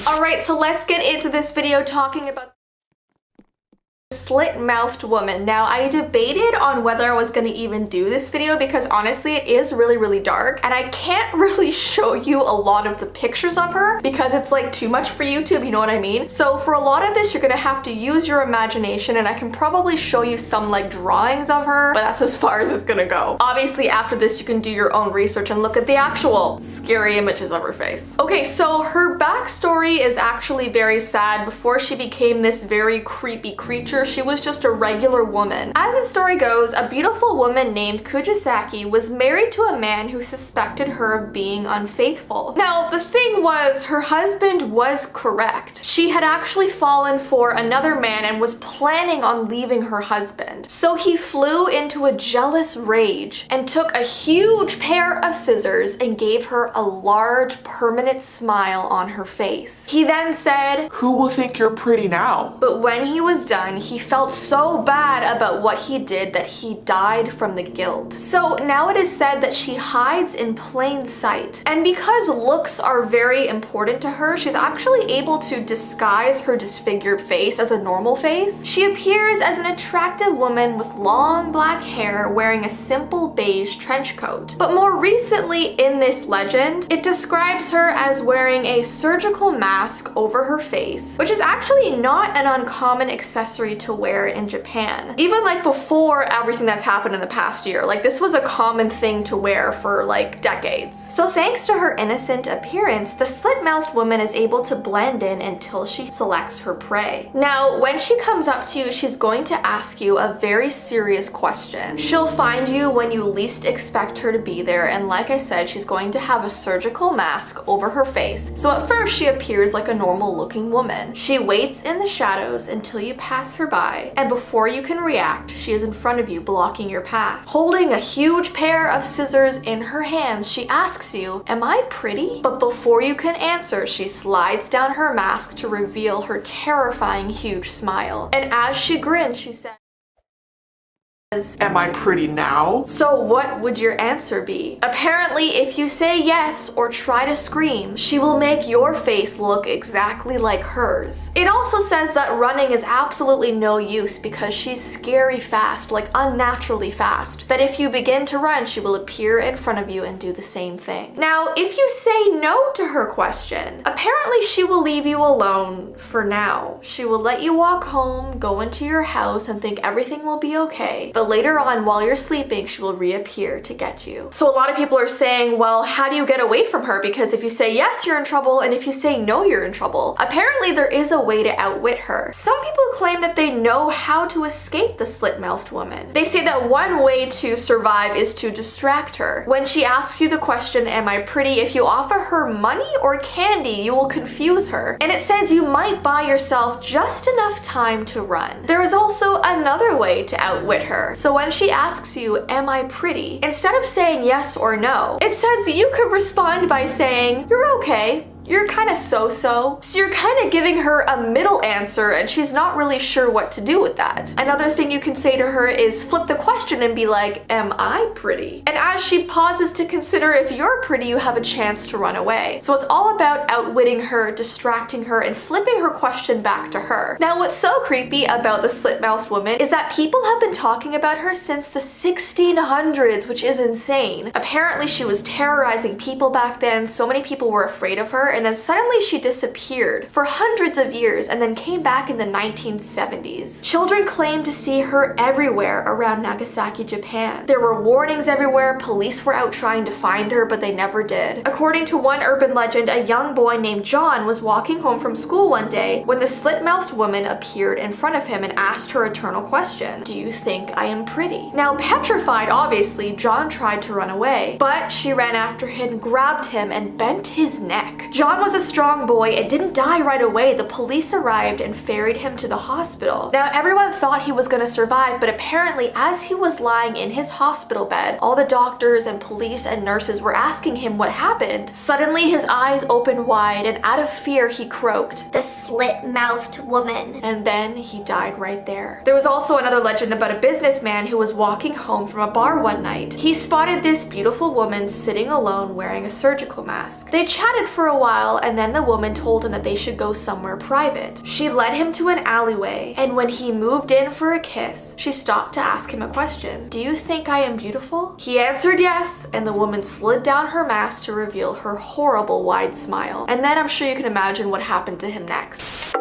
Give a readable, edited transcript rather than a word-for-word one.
Alright, so let's get into this video talking about slit-mouthed woman. Now, I debated on whether I was going to even do this video because honestly it is really dark and I can't really show you a lot of the pictures of her because it's like too much for YouTube, you know what I mean? So for a lot of this you're gonna have to use your imagination, and I can probably show you some like drawings of her, but that's as far as it's gonna go. Obviously after this you can do your own research and look at the actual scary images of her face. Okay, so her backstory is actually very sad. Before she became this very creepy creature, she was just a regular woman. As the story goes, a beautiful woman named Kujisaki was married to a man who suspected her of being unfaithful. Now, the thing was, her husband was correct. She had actually fallen for another man and was planning on leaving her husband. So he flew into a jealous rage and took a huge pair of scissors and gave her a large permanent smile on her face. He then said, "Who will think you're pretty now?" But when he was done, he felt so bad about what he did that he died from the guilt. So now it is said that she hides in plain sight. And because looks are very important to her, she's actually able to disguise her disfigured face as a normal face. She appears as an attractive woman with long black hair wearing a simple beige trench coat. But more recently in this legend, it describes her as wearing a surgical mask over her face, which is actually not an uncommon accessory to wear in Japan. Even like before everything that's happened in the past year, like this was a common thing to wear for like decades. So thanks to her innocent appearance, the slit-mouthed woman is able to blend in until she selects her prey. Now, when she comes up to you, she's going to ask you a very serious question. She'll find you when you least expect her to be there, and like I said, she's going to have a surgical mask over her face. So at first she appears like a normal looking woman. She waits in the shadows until you pass her by, and before you can react, she is in front of you, blocking your path. Holding a huge pair of scissors in her hands, she asks you, "Am I pretty?" But before you can answer, she slides down her mask to reveal her terrifying huge smile. And as she grins, she says, "Am I pretty now?" So what would your answer be? Apparently, if you say yes or try to scream, she will make your face look exactly like hers. It also says that running is absolutely no use because she's scary fast, like unnaturally fast. That if you begin to run, she will appear in front of you and do the same thing. Now, if you say no to her question, apparently she will leave you alone for now. She will let you walk home, go into your house, and think everything will be okay. But later on, while you're sleeping, she will reappear to get you. So a lot of people are saying, well, how do you get away from her? Because if you say yes, you're in trouble, and if you say no, you're in trouble. Apparently, there is a way to outwit her. Some people claim that they know how to escape the slit-mouthed woman. They say that one way to survive is to distract her. When she asks you the question, "Am I pretty?" if you offer her money or candy, you will confuse her. And it says you might buy yourself just enough time to run. There is also another way to outwit her. So when she asks you, "Am I pretty?" instead of saying yes or no, it says you could respond by saying, "You're okay. You're kind of so-so." So you're kind of giving her a middle answer and she's not really sure what to do with that. Another thing you can say to her is flip the question and be like, "Am I pretty?" And as she pauses to consider if you're pretty, you have a chance to run away. So it's all about outwitting her, distracting her, and flipping her question back to her. Now, what's so creepy about the slit-mouthed woman is that people have been talking about her since the 1600s, which is insane. Apparently she was terrorizing people back then. So many people were afraid of her, and then suddenly she disappeared for hundreds of years and then came back in the 1970s. Children claim to see her everywhere around Nagasaki, Japan. There were warnings everywhere, police were out trying to find her, but they never did. According to one urban legend, a young boy named John was walking home from school one day when the slit-mouthed woman appeared in front of him and asked her eternal question, "Do you think I am pretty?" Now, petrified obviously, John tried to run away, but she ran after him, grabbed him, and bent his neck. John was a strong boy and didn't die right away. The police arrived and ferried him to the hospital. Now, everyone thought he was gonna survive, but apparently as he was lying in his hospital bed, all the doctors and police and nurses were asking him what happened. Suddenly his eyes opened wide and out of fear he croaked, "The slit-mouthed woman." and then he died right there. There was also another legend about a businessman who was walking home from a bar one night. He spotted this beautiful woman sitting alone wearing a surgical mask. They chatted for a while, and then the woman told him that they should go somewhere private. She led him to an alleyway, and when he moved in for a kiss, she stopped to ask him a question. Do you think I am beautiful? He answered yes, and the woman slid down her mask to reveal her horrible wide smile. And then I'm sure you can imagine what happened to him next.